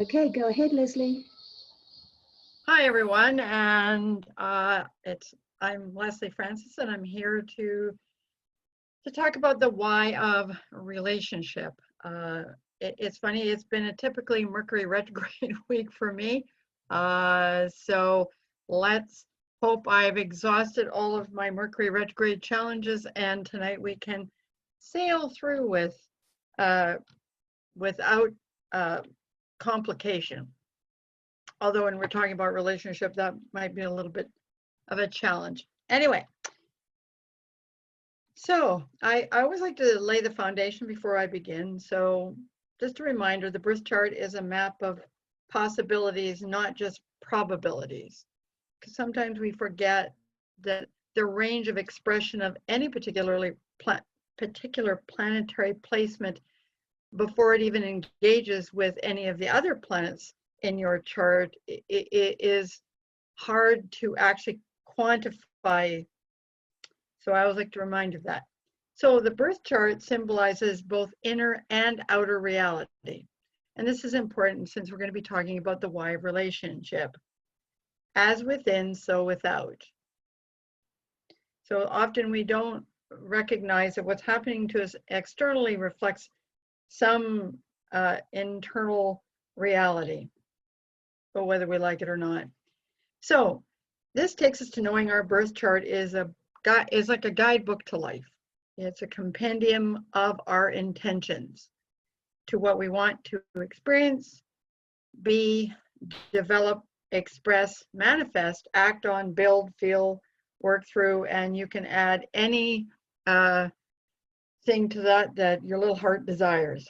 Okay, go ahead, Lesley. Hi, everyone, and I'm Lesley Francis, and I'm here to talk about the why of relationship. It's funny; it's been a typically Mercury retrograde week for me, so let's hope I've exhausted all of my Mercury retrograde challenges, and tonight we can sail through uh, without uh, complication. Although when we're talking about relationship, that might be a little bit of a challenge. Anyway, so I always like to lay the foundation before I begin. So just a reminder, the birth chart is a map of possibilities, not just probabilities. Because sometimes we forget that the range of expression of any particular planetary placement before it even engages with any of the other planets in your chart, it is hard to actually quantify. So I always like to remind you of that. So the birth chart symbolizes both inner and outer reality. And this is important since we're going to be talking about the why of relationship. As within, so without. So often we don't recognize that what's happening to us externally reflects some internal reality, but whether we like it or not. So this takes us to knowing our birth chart is like a guidebook to life. It's a compendium of our intentions to what we want to experience, be, develop, express, manifest, act on, build, feel, work through, and you can add any thing to that your little heart desires.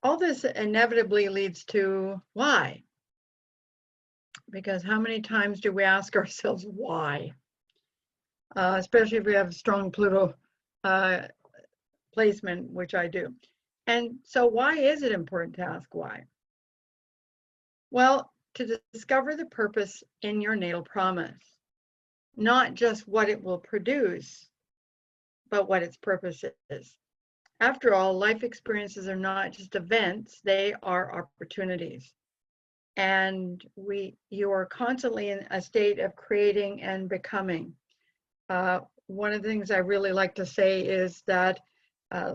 All this inevitably leads to why? Because how many times do we ask ourselves why? Especially if we have a strong Pluto placement, which I do. And so why is it important to ask why? Well, to discover the purpose in your natal promise, not just what it will produce, but what its purpose is. After all, life experiences are not just events, they are opportunities. And you are constantly in a state of creating and becoming. One of the things I really like to say is that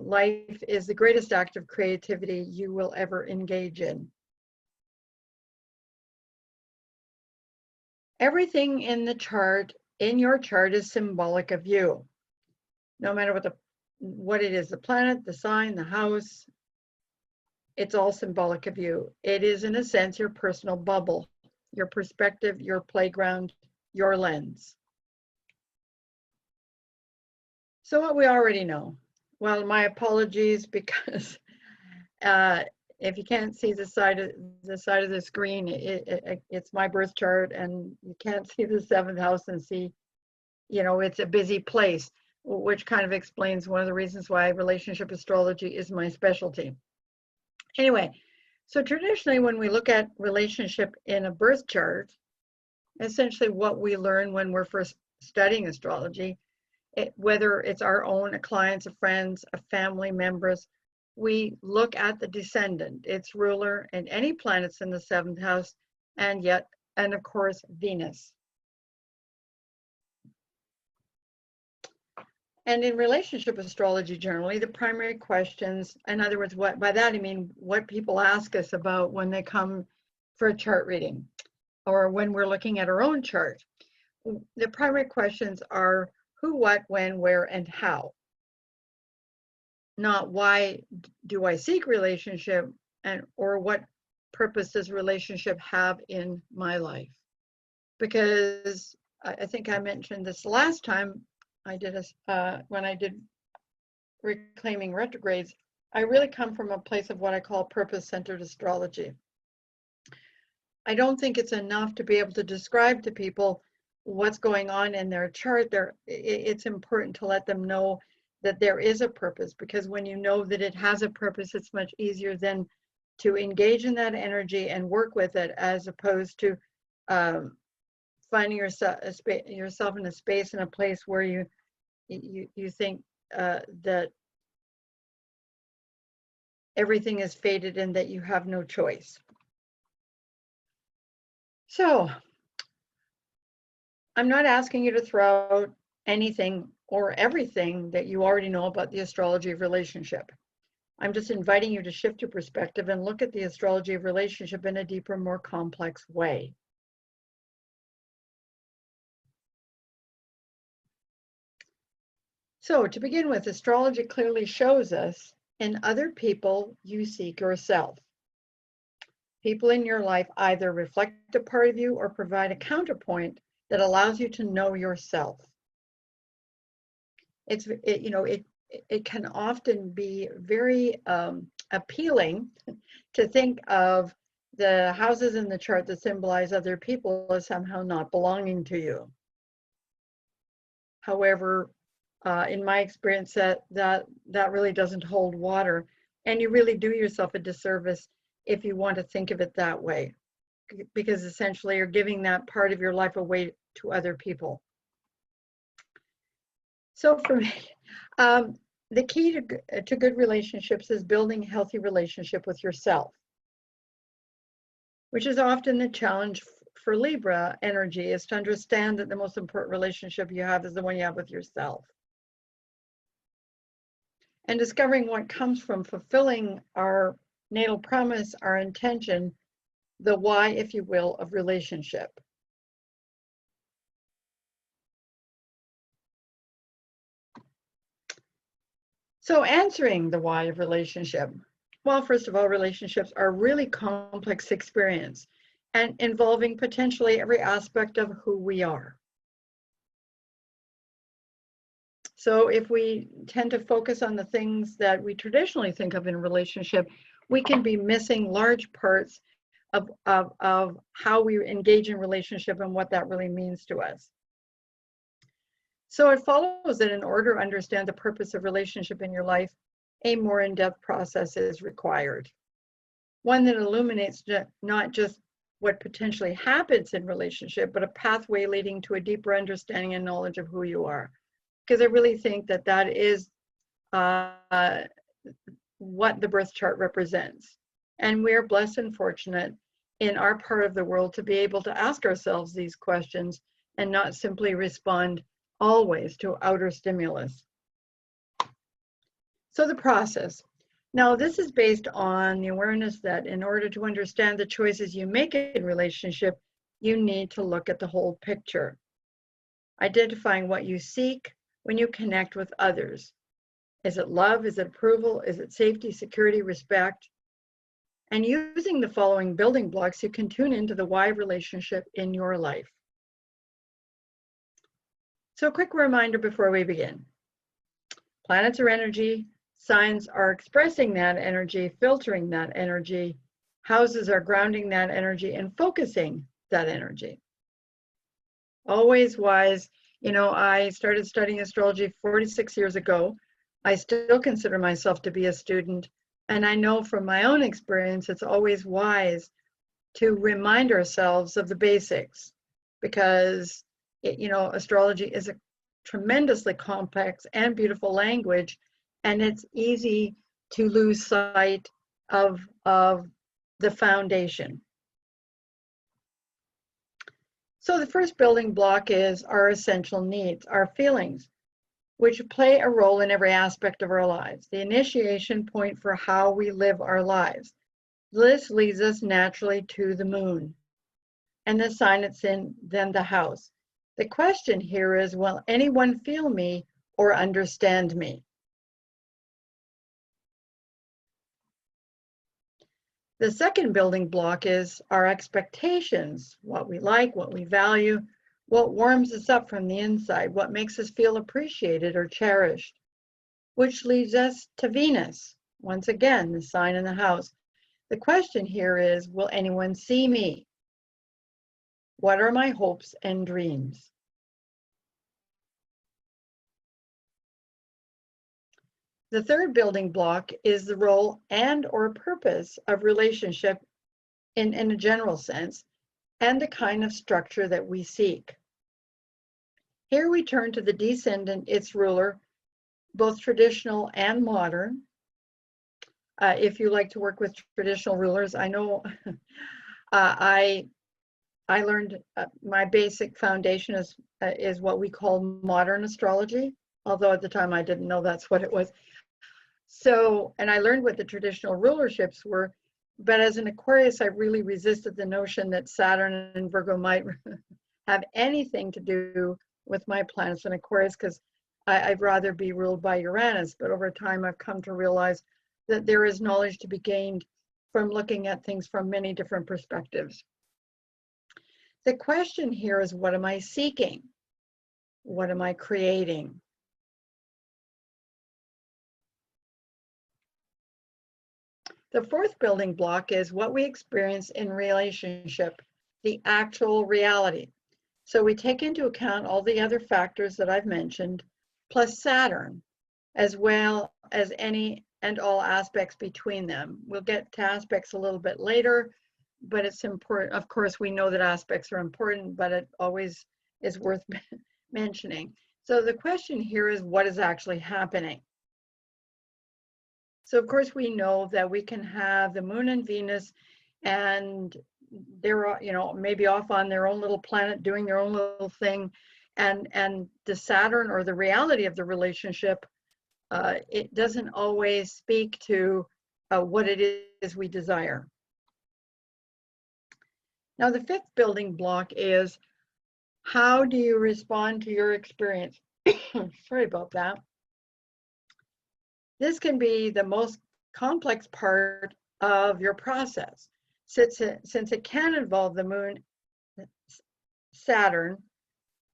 life is the greatest act of creativity you will ever engage in. Everything in your chart is symbolic of you. No matter what it is, the planet, the sign, the house, it's all symbolic of you. It is, in a sense, your personal bubble, your perspective, your playground, your lens. So what we already know. Well, my apologies because if you can't see the side of the screen, it's my birth chart, and you can't see the seventh house and see, it's a busy place, which kind of explains one of the reasons why relationship astrology is my specialty. Anyway, so traditionally when we look at relationship in a birth chart, essentially what we learn when we're first studying astrology, whether it's our own, a client's, a friend's, a family member's, we look at the descendant, its ruler, and any planets in the seventh house, and of course, Venus. And in relationship astrology, generally, the primary questions, in other words, by that I mean what people ask us about when they come for a chart reading, or when we're looking at our own chart. The primary questions are who, what, when, where, and how. Not why do I seek relationship, or what purpose does relationship have in my life? Because I think I mentioned this last time when I did Reclaiming Retrogrades, I really come from a place of what I call purpose-centered astrology. I don't think it's enough to be able to describe to people what's going on in their chart. It's important to let them know that there is a purpose, because when you know that it has a purpose, it's much easier then to engage in that energy and work with it, as opposed to finding yourself in a space, in a place where you think that everything is fated and that you have no choice. So I'm not asking you to throw out anything or everything that you already know about the astrology of relationship. I'm just inviting you to shift your perspective and look at the astrology of relationship in a deeper, more complex way. So to begin with, astrology clearly shows us in other people you seek yourself. People in your life either reflect a part of you or provide a counterpoint that allows you to know yourself. It can often be very appealing to think of the houses in the chart that symbolize other people as somehow not belonging to you. However, in my experience, that really doesn't hold water, and you really do yourself a disservice if you want to think of it that way, because essentially you're giving that part of your life away to other people. So for me, the key to good relationships is building a healthy relationship with yourself, which is often the challenge for Libra energy, is to understand that the most important relationship you have is the one you have with yourself. And discovering what comes from fulfilling our natal promise, our intention, the why, if you will, of relationship. So answering the why of relationship. Well, first of all, relationships are a really complex experience and involving potentially every aspect of who we are. So if we tend to focus on the things that we traditionally think of in a relationship, we can be missing large parts of how we engage in relationship and what that really means to us. So it follows that in order to understand the purpose of relationship in your life, a more in-depth process is required. One that illuminates not just what potentially happens in relationship, but a pathway leading to a deeper understanding and knowledge of who you are. Because I really think that that is what the birth chart represents. And we're blessed and fortunate in our part of the world to be able to ask ourselves these questions and not simply respond always to outer stimulus. So the process. Now, this is based on the awareness that in order to understand the choices you make in relationship, you need to look at the whole picture. Identifying what you seek when you connect with others. Is it love? Is it approval? Is it safety, security, respect? And using the following building blocks, you can tune into the why relationship in your life. So a quick reminder before we begin. Planets are energy, signs are expressing that energy, filtering that energy, houses are grounding that energy and focusing that energy. Always wise. You know, I started studying astrology 46 years ago. I still consider myself to be a student, and I know from my own experience, it's always wise to remind ourselves of the basics, because astrology is a tremendously complex and beautiful language, and it's easy to lose sight of the foundation. So the first building block is our essential needs, our feelings, which play a role in every aspect of our lives, the initiation point for how we live our lives. This leads us naturally to the moon and the sign it's in, then the house. The question here is, will anyone feel me or understand me? The second building block is our expectations, what we like, what we value, what warms us up from the inside, what makes us feel appreciated or cherished, which leads us to Venus. Once again, the sign in the house. The question here is, will anyone see me? What are my hopes and dreams? The third building block is the role and or purpose of relationship in a general sense, and the kind of structure that we seek. Here we turn to the descendant, its ruler, both traditional and modern. if you like to work with traditional rulers. I know I learned my basic foundation is what we call modern astrology, although at the time I didn't know that's what it was. So, and I learned what the traditional rulerships were, but as an Aquarius, I really resisted the notion that Saturn and Virgo might have anything to do with my planets in Aquarius, because I'd rather be ruled by Uranus. But over time, I've come to realize that there is knowledge to be gained from looking at things from many different perspectives. The question here is, what am I seeking? What am I creating? The fourth building block is what we experience in relationship, the actual reality. So we take into account all the other factors that I've mentioned, plus Saturn, as well as any and all aspects between them. We'll get to aspects a little bit later, but it's important. Of course, we know that aspects are important, but it always is worth mentioning. So the question here is, what is actually happening? So of course we know that we can have the Moon and Venus, and they're, you know, maybe off on their own little planet doing their own little thing, and the Saturn, or the reality of the relationship, it doesn't always speak to what it is we desire. Now the fifth building block is, how do you respond to your experience? Sorry about that. This can be the most complex part of your process, since it can involve the Moon, Saturn,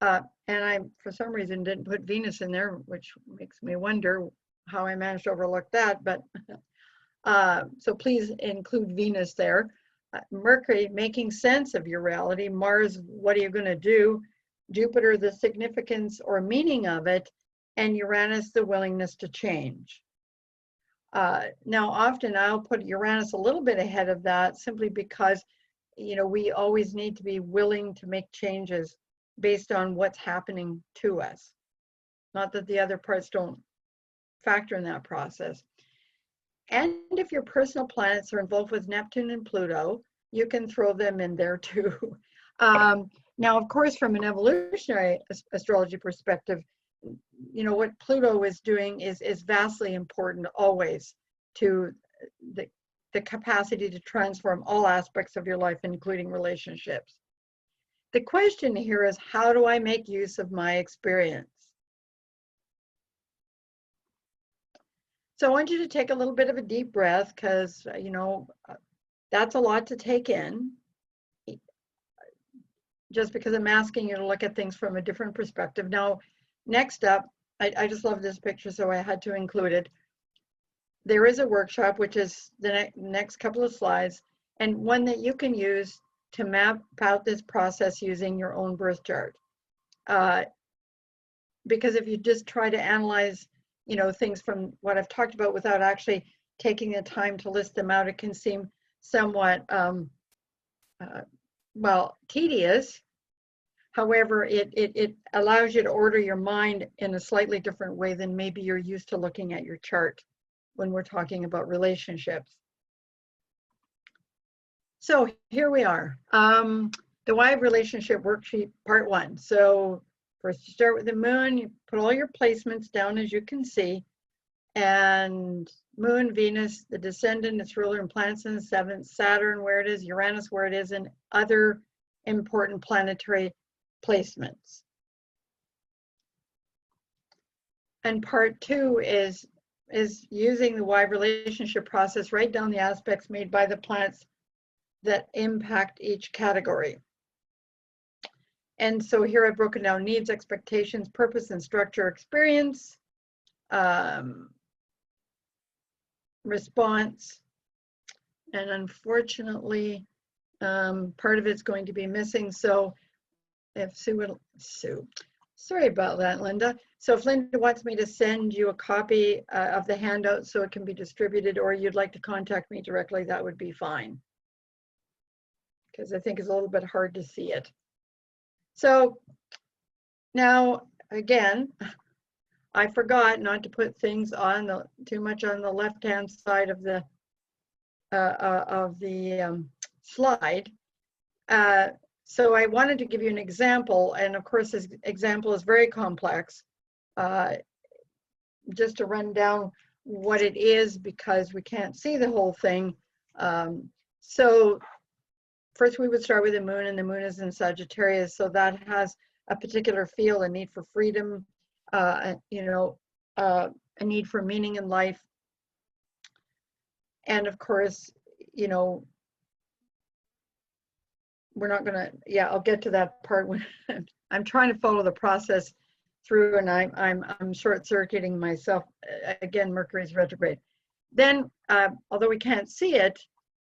and I, for some reason, didn't put Venus in there, which makes me wonder how I managed to overlook that. But so please include Venus there. Mercury, making sense of your reality. Mars, what are you going to do? Jupiter, the significance or meaning of it. And Uranus, the willingness to change. Now, often I'll put Uranus a little bit ahead of that, simply because, you know, we always need to be willing to make changes based on what's happening to us. Not that the other parts don't factor in that process. And if your personal planets are involved with Neptune and Pluto, you can throw them in there too. Now, of course, from an evolutionary astrology perspective, you know, what Pluto is doing is vastly important always to the capacity to transform all aspects of your life, including relationships. The question here is, how do I make use of my experience? So I want you to take a little bit of a deep breath, because, you know, that's a lot to take in. Just because I'm asking you to look at things from a different perspective. Now, next up, I just love this picture, so I had to include it. There is a workshop, which is the next couple of slides, and one that you can use to map out this process using your own birth chart. Because if you just try to analyze, you know, things from what I've talked about without actually taking the time to list them out, it can seem somewhat, well, tedious. However, it allows you to order your mind in a slightly different way than maybe you're used to looking at your chart when we're talking about relationships. So here we are, the Why of Relationship Worksheet, Part 1. So first you start with the Moon, you put all your placements down as you can see, and Moon, Venus, the descendant, its ruler and planets in the 7th, Saturn where it is, Uranus where it is, and other important planetary placements. And part 2 is using the wide relationship process, write down the aspects made by the planets that impact each category. And so here I've broken down needs, expectations, purpose, and structure, experience, response, and unfortunately, part of it's going to be missing. So if sorry about that, Linda. So if Linda wants me to send you a copy of the handout so it can be distributed, or you'd like to contact me directly, that would be fine. Because I think it's a little bit hard to see it. So now, again, I forgot not to put things on too much on the left-hand side of the slide. So I wanted to give you an example, and of course this example is very complex. Just to run down what it is, because we can't see the whole thing. So first we would start with the moon, and the moon is in Sagittarius, so that has a particular feel, a need for freedom, you know, a need for meaning in life. And of course, you know, we're not gonna, yeah, I'll get to that part when I'm trying to follow the process through, and I'm short-circuiting myself. Again, Mercury's retrograde. Then, although we can't see it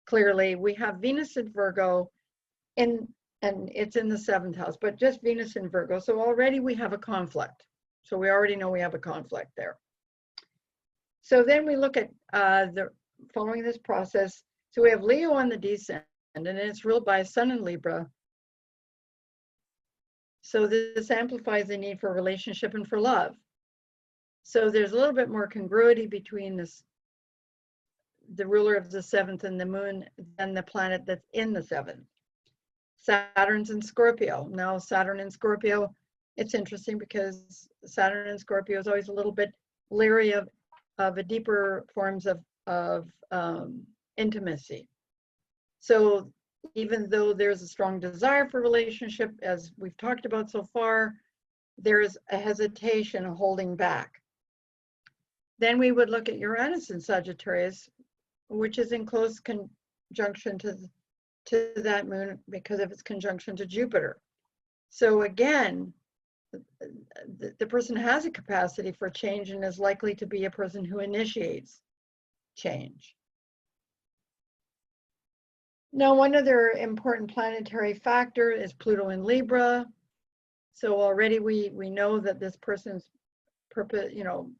clearly, we have Venus in Virgo, and it's in the 7th house, but just Venus in Virgo. So already we have a conflict. So we already know we have a conflict there. So then we look at following this process. So we have Leo on the descent, and it's ruled by Sun in Libra. So this amplifies the need for relationship and for love. So there's a little bit more congruity between the ruler of the 7th and the moon than the planet that's in the 7th. Saturn's in Scorpio. Now Saturn in Scorpio, it's interesting because Saturn in Scorpio is always a little bit leery of a deeper forms of intimacy. So even though there's a strong desire for relationship, as we've talked about so far, there's a hesitation, a holding back. Then we would look at Uranus in Sagittarius, which is in close conjunction to that moon because of its conjunction to Jupiter. So again, the person has a capacity for change and is likely to be a person who initiates change. Now, one other important planetary factor is Pluto in Libra. So already we know that this person's purpose, you know,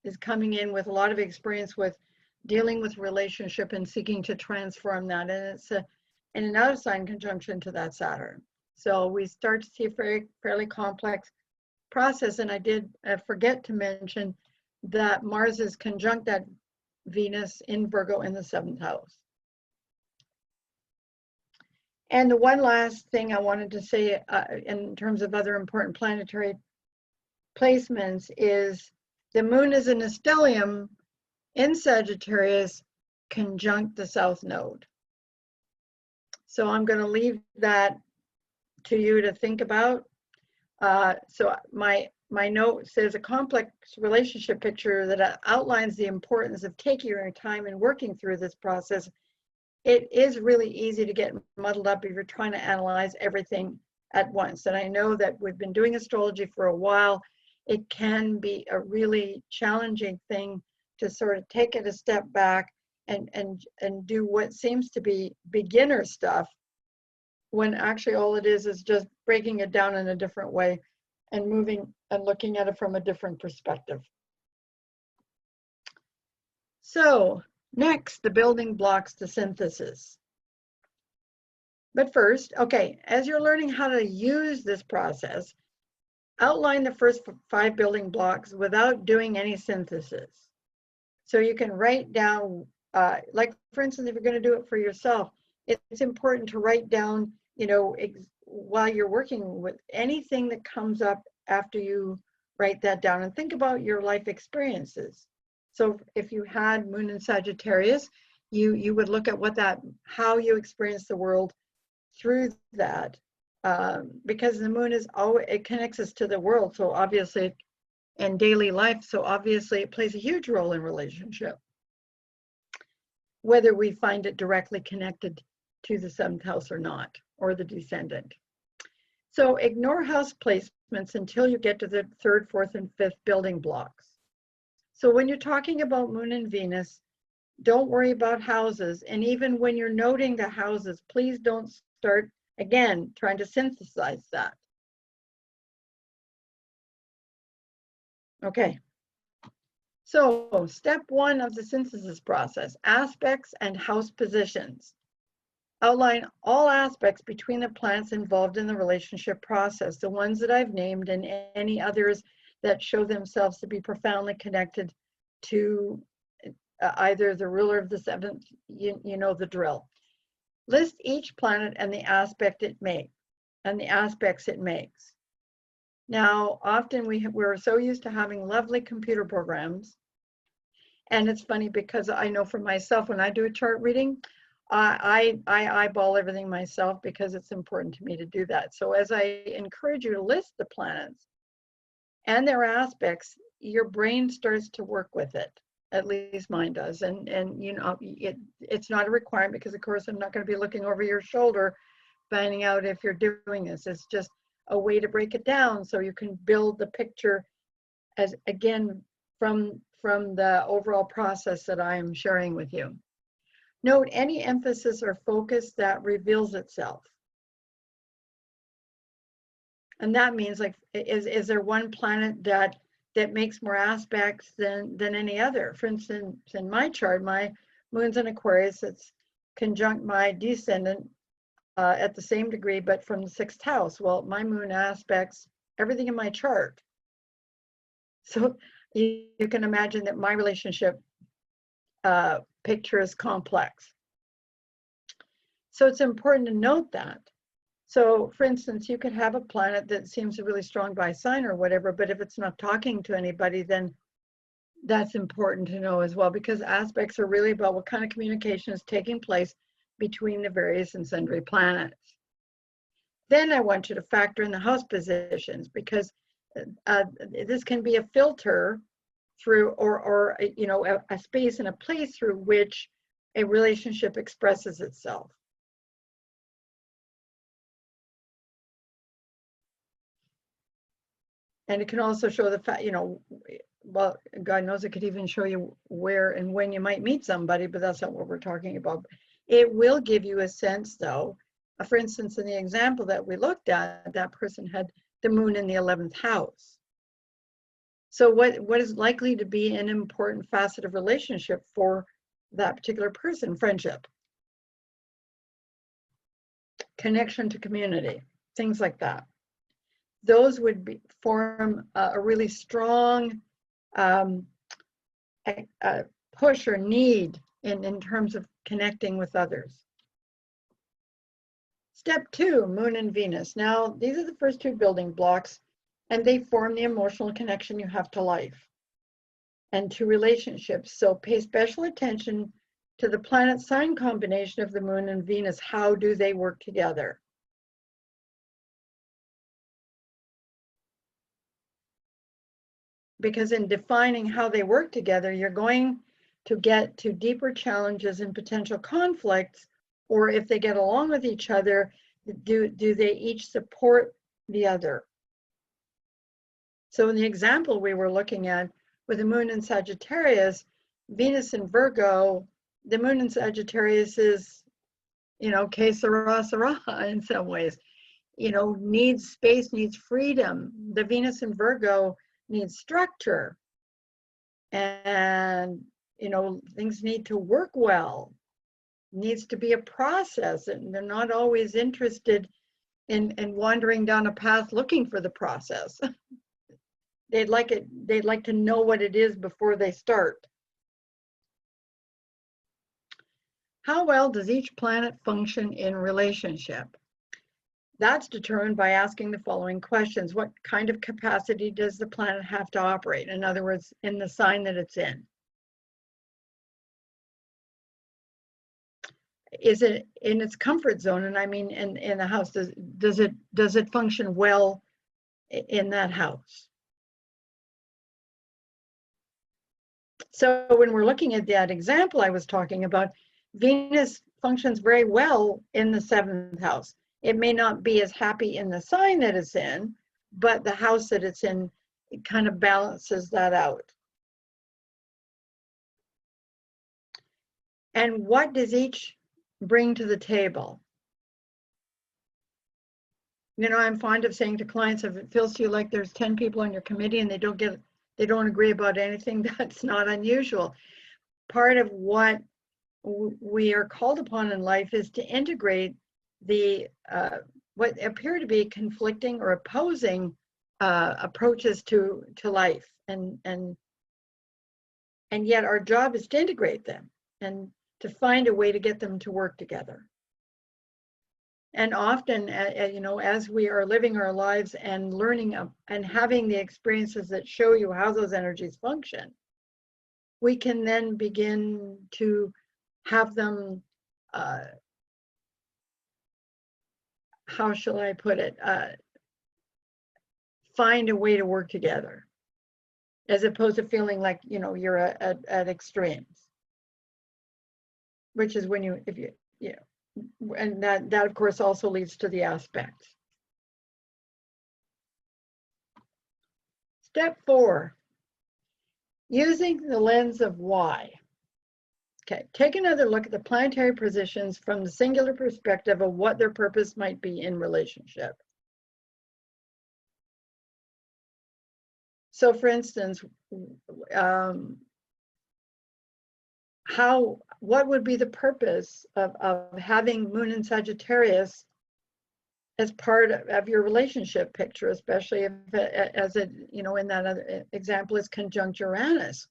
is coming in with a lot of experience with dealing with relationship and seeking to transform that. And it's in another sign conjunction to that Saturn. So we start to see a fairly complex process. And I did forget to mention that Mars is conjunct that Venus in Virgo in the 7th house. And the one last thing I wanted to say in terms of other important planetary placements is the moon is in a stellium in Sagittarius conjunct the south node. So I'm going to leave that to you to think about. So my note says a complex relationship picture that outlines the importance of taking your time and working through this process. It is really easy to get muddled up if you're trying to analyze everything at once. And I know that we've been doing astrology for a while. It can be a really challenging thing to sort of take it a step back and do what seems to be beginner stuff, when actually all it is just breaking it down in a different way and moving and looking at it from a different perspective. So next, the building blocks to synthesis. But first, okay, as you're learning how to use this process, outline the first 5 building blocks without doing any synthesis. So you can write down, like for instance, if you're going to do it for yourself, it's important to write down, you know, while you're working with anything that comes up after you write that down, and think about your life experiences. So if you had moon in Sagittarius, you would look at how you experience the world through that, because the moon is always, it connects us to the world. So obviously, and daily life. So obviously it plays a huge role in relationship, whether we find it directly connected to the 7th house or not, or the descendant. So ignore house placements until you get to the 3rd, 4th, and 5th building blocks. So when you're talking about moon and Venus, don't worry about houses. And even when you're noting the houses, please don't start, again, trying to synthesize that. Okay. So step 1 of the synthesis process, aspects and house positions. Outline all aspects between the planets involved in the relationship process, the ones that I've named and any others that show themselves to be profoundly connected to either the ruler of the seventh, you know the drill. List each planet and the aspect it makes, and the aspects it makes. Now, often we're so used to having lovely computer programs, and it's funny because I know for myself, when I do a chart reading, I eyeball everything myself because it's important to me to do that. So as I encourage you to list the planets and their aspects, your brain starts to work with it. At least mine does. And you know, it's not a requirement because, of course, I'm not going to be looking over your shoulder finding out if you're doing this. It's just a way to break it down so you can build the picture as, again, from the overall process that I am sharing with you. Note any emphasis or focus that reveals itself. And that means, like, is there one planet that makes more aspects than any other? For instance, in my chart, my moon's in Aquarius. It's conjunct my descendant at the same degree, but from the 6th house. Well, my moon aspects everything in my chart. So you can imagine that my relationship picture is complex. So it's important to note that. So, for instance, you could have a planet that seems really strong by sign or whatever, but if it's not talking to anybody, then that's important to know as well, because aspects are really about what kind of communication is taking place between the various and sundry planets. Then I want you to factor in the house positions, because this can be a filter through, or you know, a space and a place through which a relationship expresses itself. And it can also show the fact, you know, well, God knows it could even show you where and when you might meet somebody, but that's not what we're talking about. It will give you a sense, though. For instance, in the example that we looked at, that person had the moon in the 11th house. So what is likely to be an important facet of relationship for that particular person? Friendship, connection to community, things like that. Those would form a really strong push or need in terms of connecting with others. Step 2, Moon and Venus. Now, these are the first 2 building blocks, and they form the emotional connection you have to life and to relationships. So pay special attention to the planet sign combination of the Moon and Venus. How do they work together? Because in defining how they work together, you're going to get to deeper challenges and potential conflicts, or if they get along with each other, do they each support the other? So in the example we were looking at with the moon in Sagittarius, Venus in Virgo, the moon in Sagittarius is, you know, que sera, sera in some ways, you know, needs space, needs freedom. The Venus in Virgo needs structure, and you know, things need to work well, needs to be a process, and they're not always interested in wandering down a path looking for the process. They'd like to know what it is before they start. How well does each planet function in relationship? That's determined by asking the following questions. What kind of capacity does the planet have to operate? In other words, in the sign that it's in. Is it in its comfort zone? And I mean, in the house, does it function well in that house? So when we're looking at that example I was talking about, Venus functions very well in the 7th house. It may not be as happy in the sign that it's in, but the house that it's in, it kind of balances that out. And what does each bring to the table? You know, I'm fond of saying to clients, if it feels to you like there's 10 people on your committee and they don't agree about anything, that's not unusual. Part of what we are called upon in life is to integrate the what appear to be conflicting or opposing approaches to life, and yet our job is to integrate them and to find a way to get them to work together. And often, you know, as we are living our lives and learning and having the experiences that show you how those energies function, we can then begin to have them, how shall I put it, find a way to work together, as opposed to feeling like, you know, you're at extremes, which is when you, if you, you know, and that of course also leads to the aspects. Step 4, using the lens of why. Okay, take another look at the planetary positions from the singular perspective of what their purpose might be in relationship. So for instance, what would be the purpose of having Moon in Sagittarius as part of your relationship picture, especially if as it, you know, in that other example is conjunct Uranus?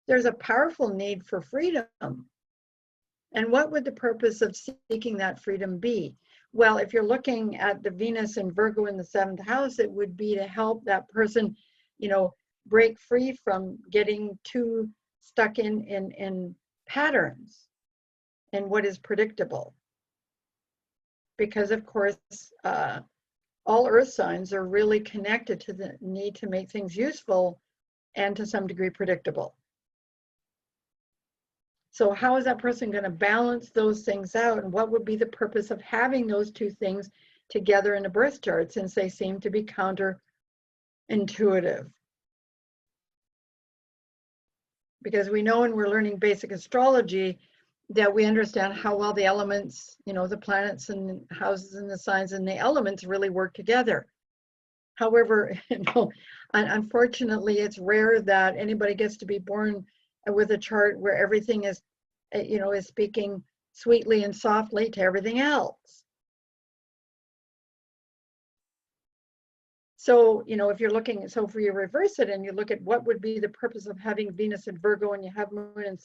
There's a powerful need for freedom. And what would the purpose of seeking that freedom be? Well, if you're looking at the Venus and Virgo in the 7th house, it would be to help that person, you know, break free from getting too stuck in patterns and what is predictable. Because of course, all earth signs are really connected to the need to make things useful and to some degree predictable. So how is that person going to balance those things out? And what would be the purpose of having those two things together in a birth chart, since they seem to be counterintuitive? Because we know when we're learning basic astrology that we understand how well the elements, you know, the planets and houses and the signs and the elements really work together. However, you know, unfortunately, it's rare that anybody gets to be born with a chart where everything is, you know, is speaking sweetly and softly to everything else. So, you know, if you're looking, so if you reverse it and you look at what would be the purpose of having Venus and Virgo and you have Moon in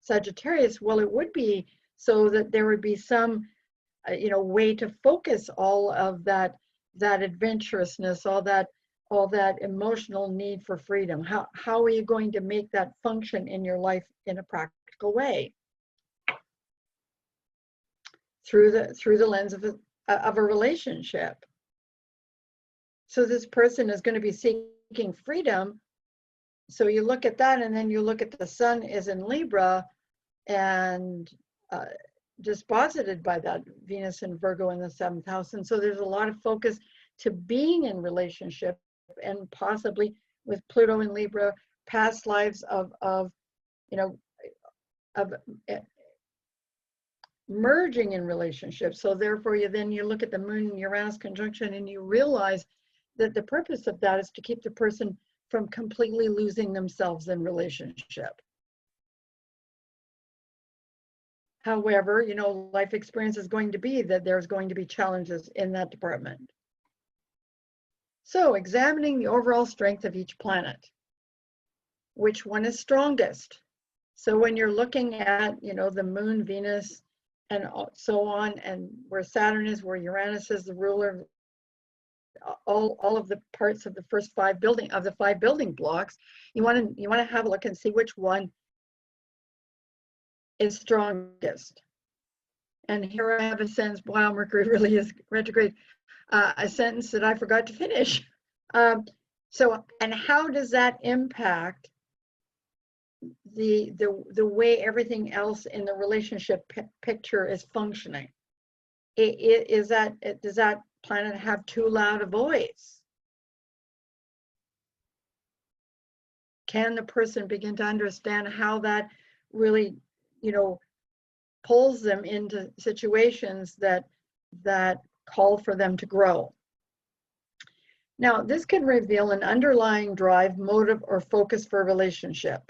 Sagittarius, well, it would be so that there would be some, you know, way to focus all of that adventurousness, all that emotional need for freedom. How are you going to make that function in your life in a practical way? Through the lens of a relationship. So this person is going to be seeking freedom. So you look at that, and then you look at the sun is in Libra, and disposited by that Venus and Virgo in the 7th house. And so there's a lot of focus to being in relationship, and possibly with Pluto in Libra, past lives of you know, of merging in relationships. So therefore you look at the Moon and Uranus conjunction and you realize that the purpose of that is to keep the person from completely losing themselves in relationship. However, you know, life experience is going to be that there's going to be challenges in that department. So examining the overall strength of each planet, which one is strongest? So when you're looking at, you know, the Moon, Venus, and so on, and where Saturn is, where Uranus is the ruler, all of the parts of the first 5 building blocks, you want to have a look and see which one is strongest. And here I have a sentence, wow, Mercury really is retrograde, a sentence that I forgot to finish. So, and how does that impact the way everything else in the relationship picture is functioning? Does that planet have too loud a voice? Can the person begin to understand how that really, you know, pulls them into situations that call for them to grow? Now, this can reveal an underlying drive, motive, or focus for a relationship.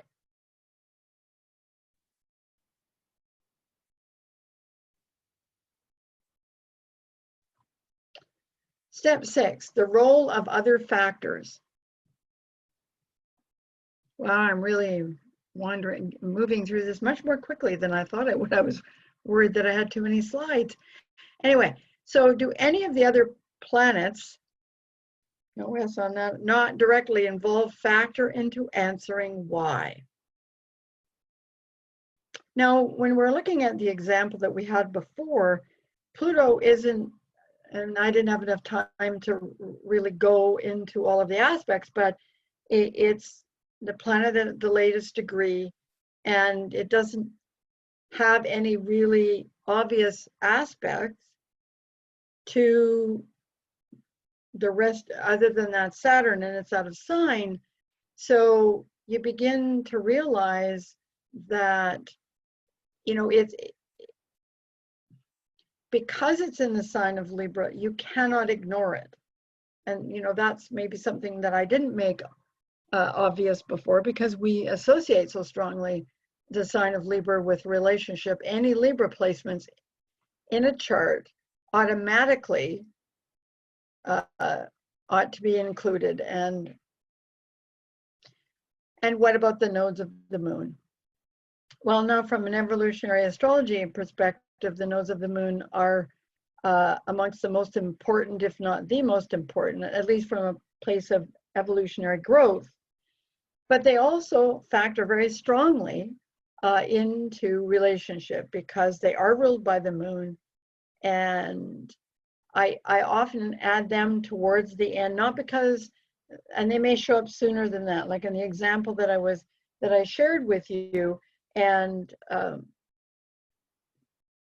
Step 6, the role of other factors. Wow, I'm really moving through this much more quickly than I thought I would. I was worried that I had too many slides. Anyway, so do any of the other planets, no S on that, not directly involved, factor into answering why? Now, when we're looking at the example that we had before, Pluto isn't, and I didn't have enough time to really go into all of the aspects, but it's the planet at the latest degree, and it doesn't have any really obvious aspects to the rest other than that Saturn, and it's out of sign. So you begin to realize that, you know, it's because it's in the sign of Libra, you cannot ignore it. And, you know, that's maybe something that I didn't make obvious before, because we associate so strongly the sign of Libra with relationship. Any Libra placements in a chart automatically ought to be included. And what about the nodes of the moon? Well, now from an evolutionary astrology perspective, the nodes of the moon are amongst the most important, if not the most important, at least from a place of evolutionary growth. But they also factor very strongly into relationship, because they are ruled by the moon. And I often add them towards the end, not because, and they may show up sooner than that, like in the example that I shared with you. And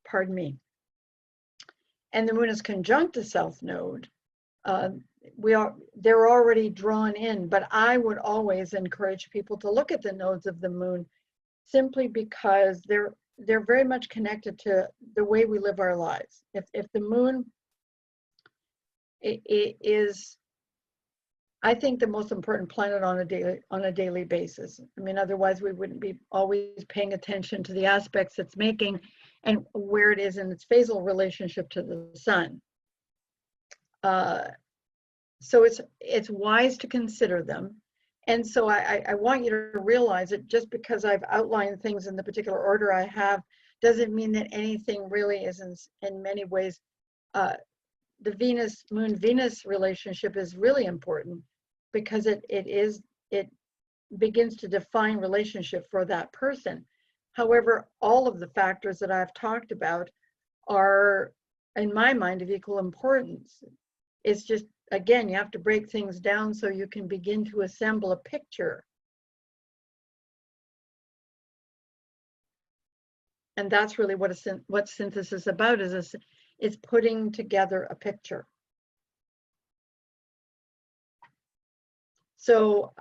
pardon me. And the moon is conjunct the south node. They're already drawn in, but I would always encourage people to look at the nodes of the moon, simply because they're very much connected to the way we live our lives. If the moon it is, I think, the most important planet on a daily basis. I mean, otherwise we wouldn't be always paying attention to the aspects it's making and where it is in its phasal relationship to the sun. So it's wise to consider them. And so I want you to realize that just because I've outlined things in the particular order I have, doesn't mean that anything really isn't. In many ways, the Moon-Venus relationship is really important, because it begins to define relationship for that person. However, all of the factors that I've talked about are, in my mind, of equal importance. It's just, again, you have to break things down so you can begin to assemble a picture. And that's really what synthesis is about, is putting together a picture. So,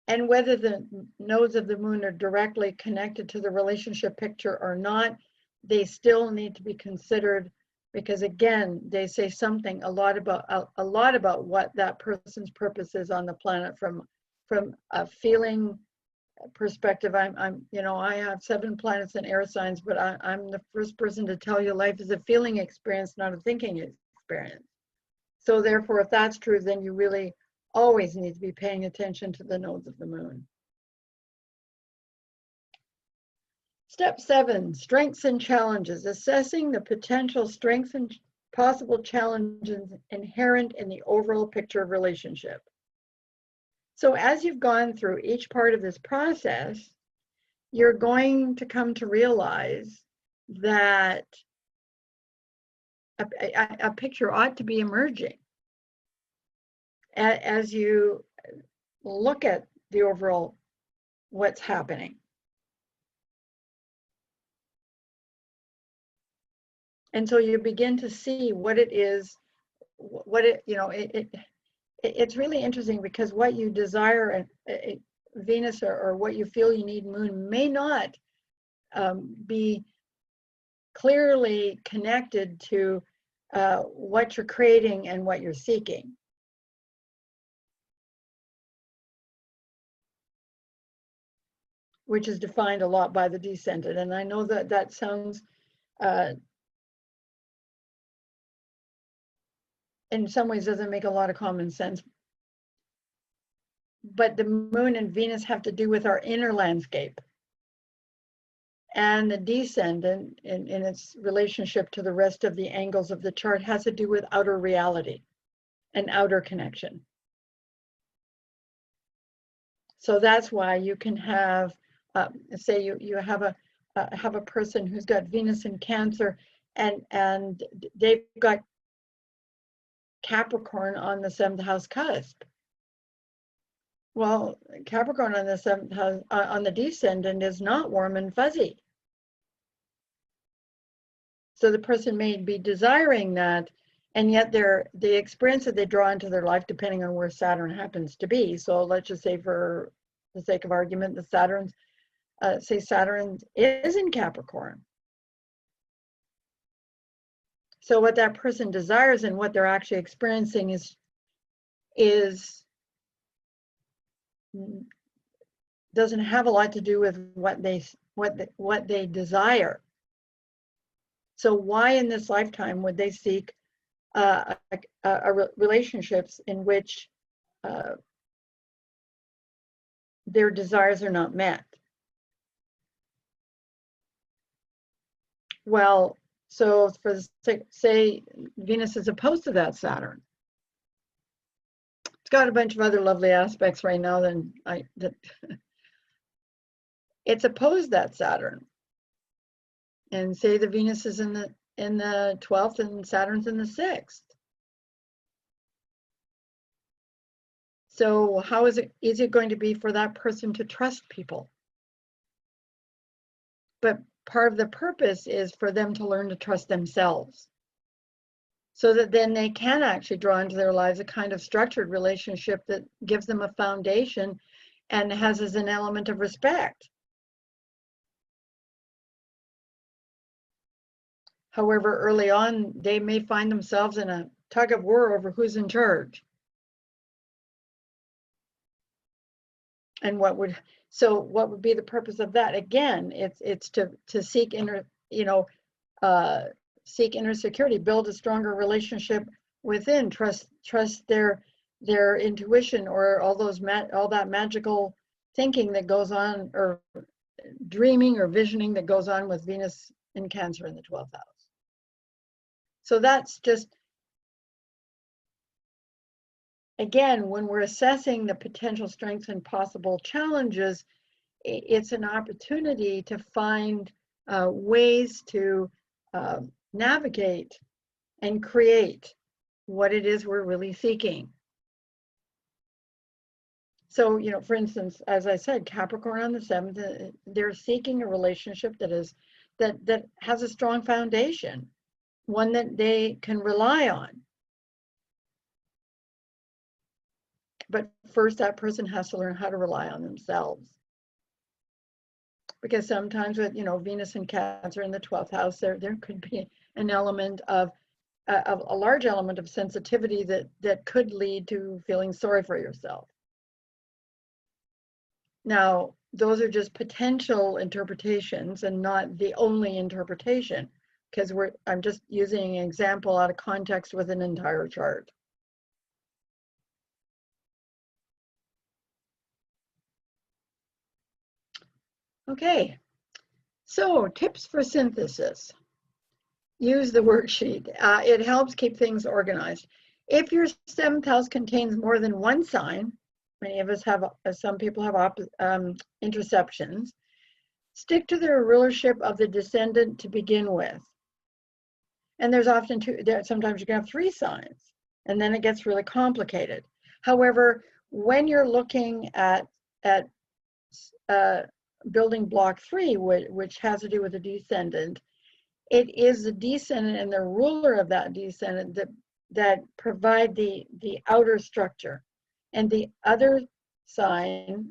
and whether the nodes of the moon are directly connected to the relationship picture or not, they still need to be considered, because again, they say something a lot about what that person's purpose is on the planet from a feeling perspective. You know, I have 7 planets in air signs, but I'm the first person to tell you life is a feeling experience, not a thinking experience. So therefore, if that's true, then you really always need to be paying attention to the nodes of the moon. Step 7, strengths and challenges, assessing the potential strengths and possible challenges inherent in the overall picture of relationship. So as you've gone through each part of this process, you're going to come to realize that a picture ought to be emerging as you look at the overall what's happening. And so you begin to see what it is, it's really interesting, because what you desire and Venus or what you feel you need Moon may not be clearly connected to what you're creating and what you're seeking. Which is defined a lot by the descendant. And I know that that sounds in some ways doesn't make a lot of common sense. But the moon and Venus have to do with our inner landscape. And the descendant in its relationship to the rest of the angles of the chart has to do with outer reality and outer connection. So that's why you can have, say you have a person who's got Venus in Cancer, and they've got Capricorn on the 7th house cusp. Well, Capricorn on the 7th house, on the descendant, is not warm and fuzzy. So the person may be desiring that, and yet the experience that they draw into their life, depending on where Saturn happens to be. So let's just say, for the sake of argument, the Saturn is in Capricorn. So what that person desires and what they're actually experiencing is doesn't have a lot to do with what they desire. So why in this lifetime would they seek relationships in which their desires are not met? Well, so for say Venus is opposed to that Saturn. It's got a bunch of other lovely aspects right now that it's opposed that Saturn. And say the Venus is in the 12th and Saturn's in the 6th. So how is it going to be for that person to trust people? But part of the purpose is for them to learn to trust themselves, so that then they can actually draw into their lives a kind of structured relationship that gives them a foundation and has as an element of respect. However, early on, they may find themselves in a tug of war over who's in charge. And what would be the purpose of that? Again, it's to seek seek inner security, build a stronger relationship within, trust their intuition, or all that magical thinking that goes on, or dreaming or visioning that goes on with Venus in Cancer in the 12th house. So that's just, again, when we're assessing the potential strengths and possible challenges, it's an opportunity to find ways to navigate and create what it is we're really seeking. So, for instance, as I said, Capricorn on the 7th, they're seeking a relationship that has a strong foundation, one that they can rely on. But first, that person has to learn how to rely on themselves. Because sometimes with, Venus and Cancer in the 12th house, there could be an element of a large element of sensitivity that could lead to feeling sorry for yourself. Now, those are just potential interpretations and not the only interpretation, because I'm just using an example out of context with an entire chart. Okay, so tips for synthesis. Use the worksheet. It helps keep things organized. If your 7th house contains more than one sign, many of us have, some people have interceptions, stick to the rulership of the descendant to begin with. And there's often sometimes you can have 3 signs, and then it gets really complicated. However, when you're looking at building block 3, which has to do with the descendant, it is the descendant and the ruler of that descendant that provide the outer structure, and the other sign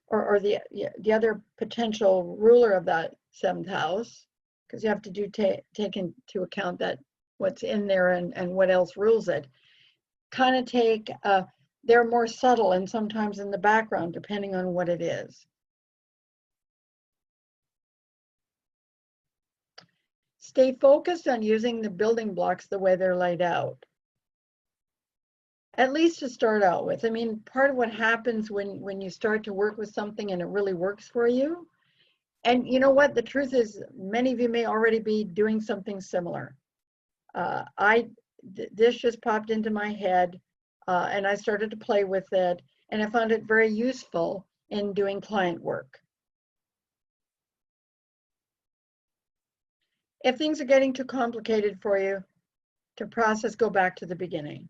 or the other potential ruler of that 7th house, because you have to take into account that what's in there and what else rules it, kind of they're more subtle and sometimes in the background, depending on what it is. Stay focused on using the building blocks the way they're laid out. At least to start out with. I mean, part of what happens when you start to work with something and it really works for you, and you know what, the truth is many of you may already be doing something similar. This just popped into my head, and I started to play with it, and I found it very useful in doing client work. If things are getting too complicated for you to process, go back to the beginning.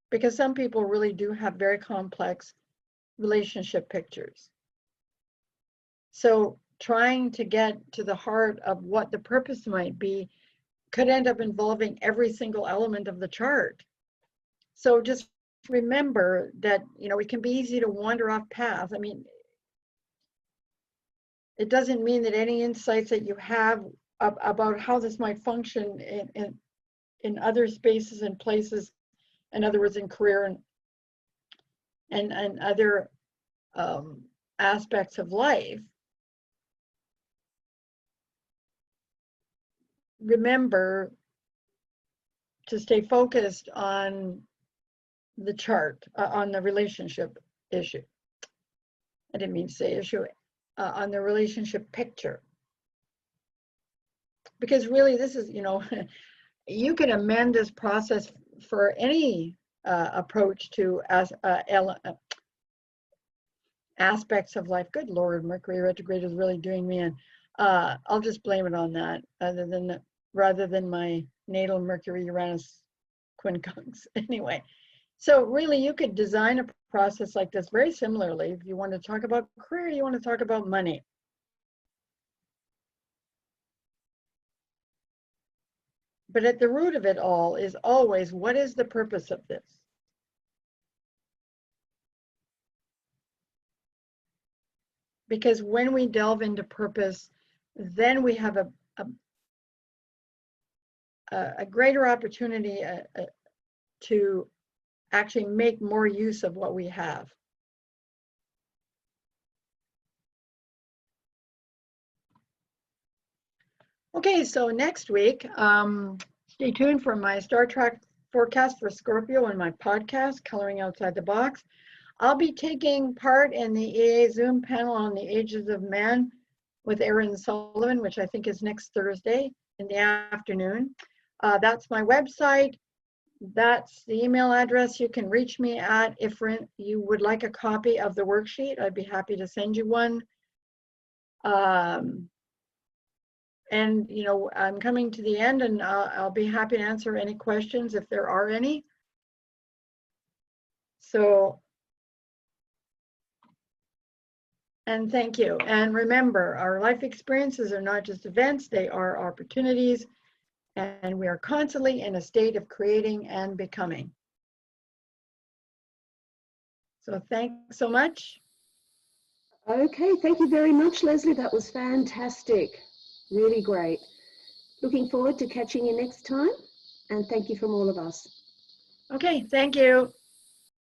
Because some people really do have very complex relationship pictures. So trying to get to the heart of what the purpose might be could end up involving every single element of the chart. So just remember that, you know, it can be easy to wander off path. I mean, it doesn't mean that any insights that you have about how this might function in other spaces and places, in other words, in career and other aspects of life, remember to stay focused on the chart, on the relationship issue. I didn't mean to say issue, on the relationship picture. Because really this is, you know, you can amend this process for any approach to aspects of life. Good Lord, Mercury retrograde is really doing me in. I'll just blame it on that, rather than my natal Mercury Uranus quincunx. Anyway, so really you could design a process like this very similarly if you want to talk about career, you want to talk about money. But at the root of it all is always, what is the purpose of this? Because when we delve into purpose, then we have a greater opportunity to actually make more use of what we have. Okay, so next week, stay tuned for my Star Trek forecast for Scorpio and my podcast, Coloring Outside the Box. I'll be taking part in the EA Zoom panel on the Ages of Man with Aaron Sullivan, which I think is next Thursday in the afternoon. That's my website. That's the email address you can reach me at. If you would like a copy of the worksheet, I'd be happy to send you one. And, you know, I'm coming to the end, and I'll be happy to answer any questions if there are any. So, and thank you. And remember, our life experiences are not just events, they are opportunities, and we are constantly in a state of creating and becoming. So thanks so much. Okay, thank you very much, Lesley. That was fantastic. Really great. Looking forward to catching you next time. And thank you from all of us. Okay, thank you.